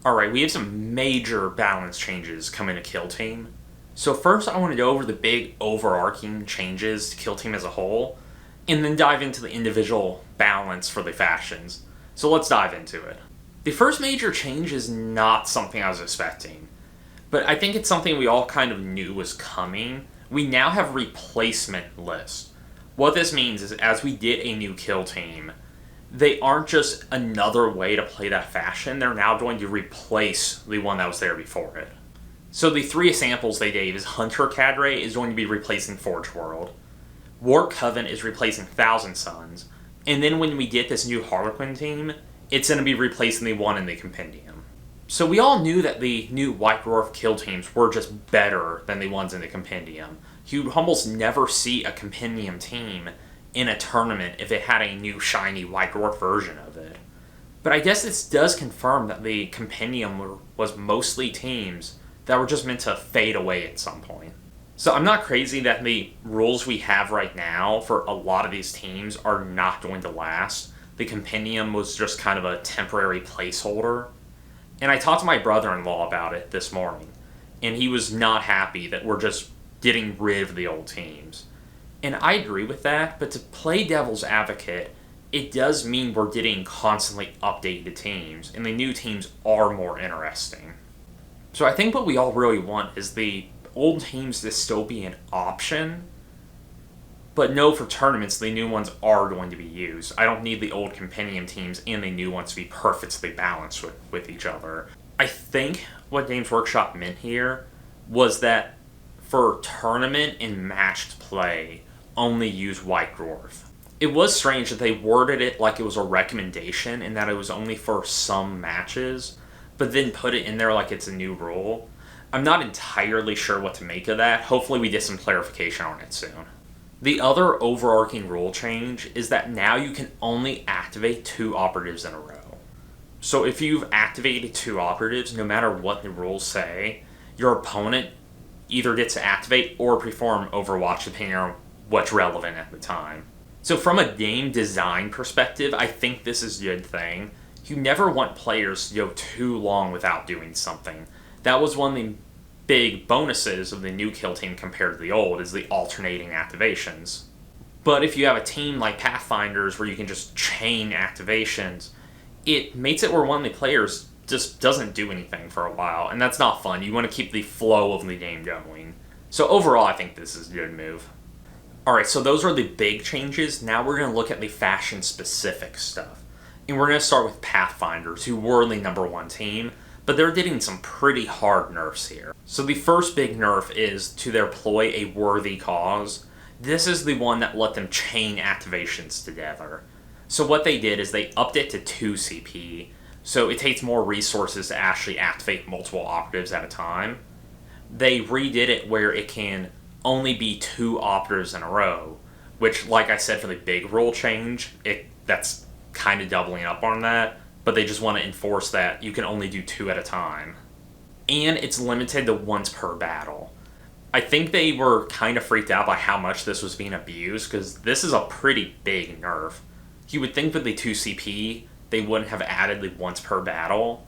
Alright, we have some major balance changes coming to Kill Team. So first I want to go over the big overarching changes to Kill Team as a whole, and then dive into the individual balance for the factions. So let's dive into it. The first major change is not something I was expecting, but I think it's something we all kind of knew was coming. We now have replacement lists. What this means is as we get a new Kill Team, they aren't just another way to play that faction, they're now going to replace the one that was there before it. So the three examples they gave is Hunter Cadre is going to be replacing Forge World, War Coven is replacing Thousand Suns, and then when we get this new Harlequin team, it's going to be replacing the one in the Compendium. So we all knew that the new White Dwarf Kill Teams were just better than the ones in the Compendium. You'd almost never see a Compendium team in a tournament if it had a new shiny White Dwarf version of it. But I guess this does confirm that the Compendium was mostly teams that were just meant to fade away at some point. So I'm not crazy that the rules we have right now for a lot of these teams are not going to last. The Compendium was just kind of a temporary placeholder. And I talked to my brother-in-law about it this morning, and he was not happy that we're just getting rid of the old teams. And I agree with that, but to play devil's advocate, it does mean we're getting constantly updated teams, and the new teams are more interesting. So I think what we all really want is the old teams to still be an option, but no, for tournaments, the new ones are going to be used. I don't need the old Compendium teams and the new ones to be perfectly balanced with each other. I think what Games Workshop meant here was that for tournament and matched play, only use White Dwarf. It was strange that they worded it like it was a recommendation and that it was only for some matches, but then put it in there like it's a new rule. I'm not entirely sure what to make of that. Hopefully we get some clarification on it soon. The other overarching rule change is that now you can only activate 2 operatives in a row. So if you've activated 2 operatives, no matter what the rules say, your opponent either gets to activate or perform Overwatch depending on what's relevant at the time. So from a game design perspective, I think this is a good thing. You never want players to go too long without doing something. That was one of the big bonuses of the new Kill Team compared to the old, is the alternating activations. But if you have a team like Pathfinders where you can just chain activations, it makes it where one of the players just doesn't do anything for a while, and that's not fun. You want to keep the flow of the game going. So overall, I think this is a good move. Alright, so those are the big changes. Now we're going to look at the faction-specific stuff. And we're going to start with Pathfinders, who were the number 1 team, but they're getting some pretty hard nerfs here. So the first big nerf is to deploy a worthy cause. This is the one that let them chain activations together. So what they did is they upped it to 2 CP, so it takes more resources to actually activate multiple operatives at a time. They redid it where it can only be 2 operatives in a row, which, like I said, for the big rule change, that's kind of doubling up on that, but they just want to enforce that you can only do 2 at a time. And it's limited to once per battle. I think they were kind of freaked out by how much this was being abused, because this is a pretty big nerf. You would think with the 2 CP, they wouldn't have added the once per battle.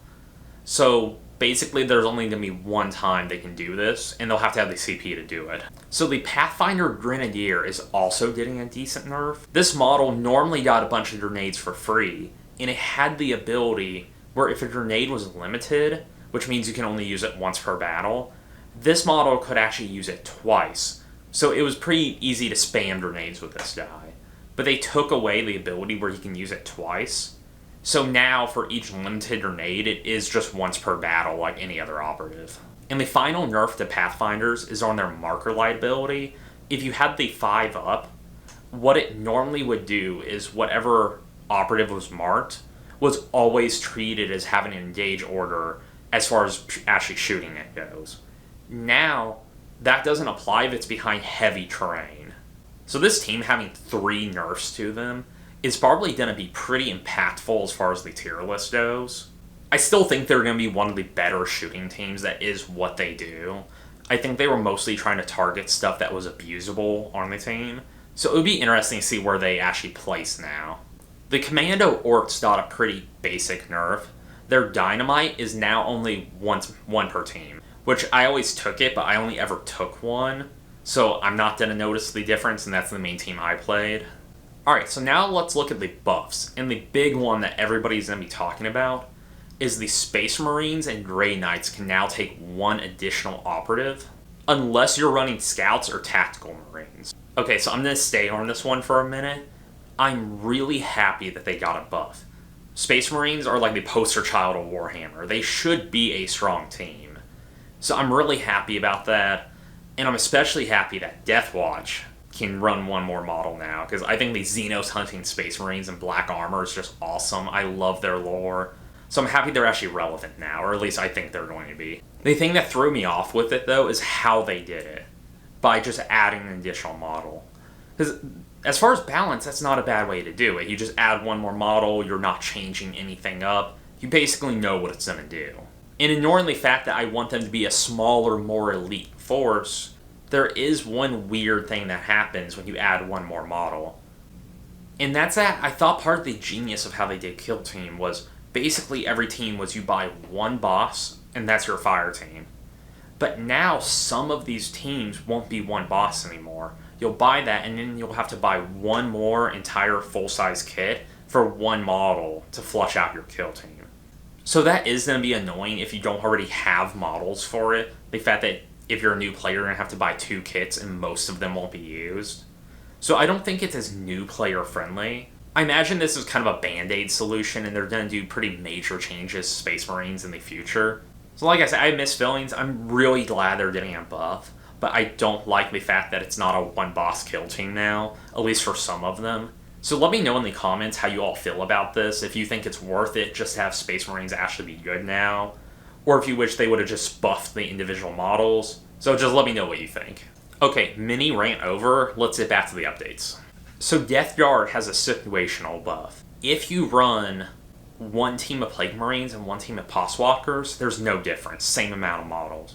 So basically there's only going to be one time they can do this, and they'll have to have the CP to do it. So the Pathfinder Grenadier is also getting a decent nerf. This model normally got a bunch of grenades for free, and it had the ability where if a grenade was limited, which means you can only use it once per battle, this model could actually use it twice. So it was pretty easy to spam grenades with this guy. But they took away the ability where he can use it twice. So now for each limited grenade, it is just once per battle like any other operative. And the final nerf to Pathfinders is on their marker light ability. If you had the 5 up, what it normally would do is whatever operative was marked was always treated as having an engage order as far as actually shooting it goes. Now, that doesn't apply if it's behind heavy terrain. So this team having 3 nerfs to them is probably going to be pretty impactful as far as the tier list goes. I still think they're going to be one of the better shooting teams. That is what they do. I think they were mostly trying to target stuff that was abusable on the team. So it would be interesting to see where they actually place now. The Commando Orcs got a pretty basic nerf. their dynamite is now only one per team, which I always took it, but I only ever took one, so I'm not going to notice the difference, and that's the main team I played. Alright, so now let's look at the buffs, and the big one that everybody's going to be talking about is the Space Marines and Grey Knights can now take one additional operative, unless you're running Scouts or Tactical Marines. Okay, so I'm going to stay on this one for a minute. I'm really happy that they got a buff. Space Marines are like the poster child of Warhammer. They should be a strong team. So I'm really happy about that, and I'm especially happy that Deathwatch can run one more model now, because I think the Xenos hunting Space Marines in black armor is just awesome. I love their lore. So I'm happy they're actually relevant now, or at least I think they're going to be. The thing that threw me off with it, though, is how they did it. By just adding an additional model. Because as far as balance, that's not a bad way to do it. You just add one more model, you're not changing anything up. You basically know what it's going to do. And ignoring the fact that I want them to be a smaller, more elite force, there is one weird thing that happens when you add one more model. And that's that I thought part of the genius of how they did Kill Team was basically every team was you buy one boss, and that's your fire team. But now some of these teams won't be one boss anymore. You'll buy that, and then you'll have to buy one more entire full-size kit for one model to flush out your kill team. So that is going to be annoying if you don't already have models for it. The fact that if you're a new player, you're going to have to buy 2 kits, and most of them won't be used. So I don't think it's as new player friendly. I imagine this is kind of a band-aid solution, and they're going to do pretty major changes to Space Marines in the future. So like I said, I have mixed feelings. I'm really glad they're getting a buff, but I don't like the fact that it's not a one-boss kill team now, at least for some of them. So let me know in the comments how you all feel about this, if you think it's worth it just to have Space Marines actually be good now, or if you wish they would have just buffed the individual models. So just let me know what you think. Okay, mini rant over, let's get back to the updates. So Death Guard has a situational buff. If you run one team of Plague Marines and one team of Postwalkers, there's no difference, same amount of models.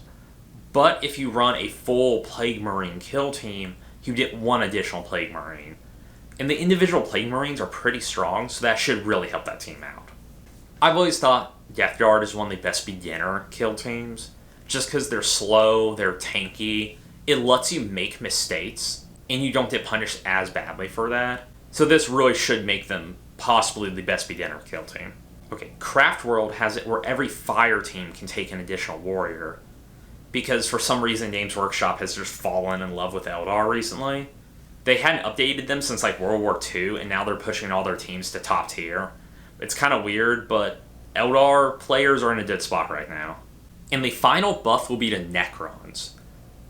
But if you run a full Plague Marine kill team, you get one additional Plague Marine. And the individual Plague Marines are pretty strong, so that should really help that team out. I've always thought Death Guard is one of the best beginner kill teams, just because they're slow, they're tanky, it lets you make mistakes, and you don't get punished as badly for that. So this really should make them possibly the best beginner kill team. Okay, Craftworld has it where every fire team can take an additional warrior, because for some reason Games Workshop has just fallen in love with Eldar recently. They hadn't updated them since like World War II, and now they're pushing all their teams to top tier. It's kind of weird, but Eldar players are in a good spot right now. And the final buff will be to Necrons.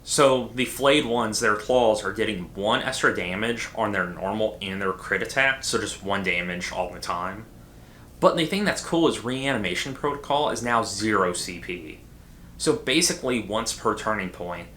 So the flayed ones, their claws are getting 1 extra damage on their normal and their crit attack, so just 1 damage all the time. But the thing that's cool is Reanimation Protocol is now 0 CP. So basically, once per turning point,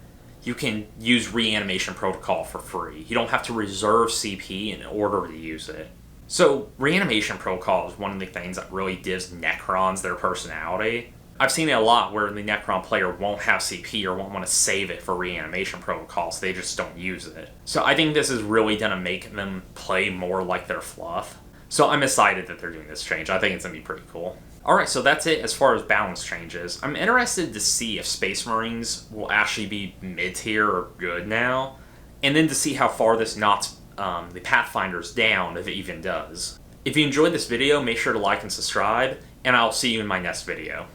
you can use Reanimation Protocol for free. You don't have to reserve CP in order to use it. So Reanimation Protocol is one of the things that really gives Necrons their personality. I've seen it a lot where the Necron player won't have CP or won't want to save it for Reanimation Protocol, so they just don't use it. So I think this is really going to make them play more like their fluff. So I'm excited that they're doing this change. I think it's going to be pretty cool. Alright, so that's it as far as balance changes. I'm interested to see if Space Marines will actually be mid-tier or good now, and then to see how far this knocks the Pathfinders down, if it even does. If you enjoyed this video, make sure to like and subscribe, and I'll see you in my next video.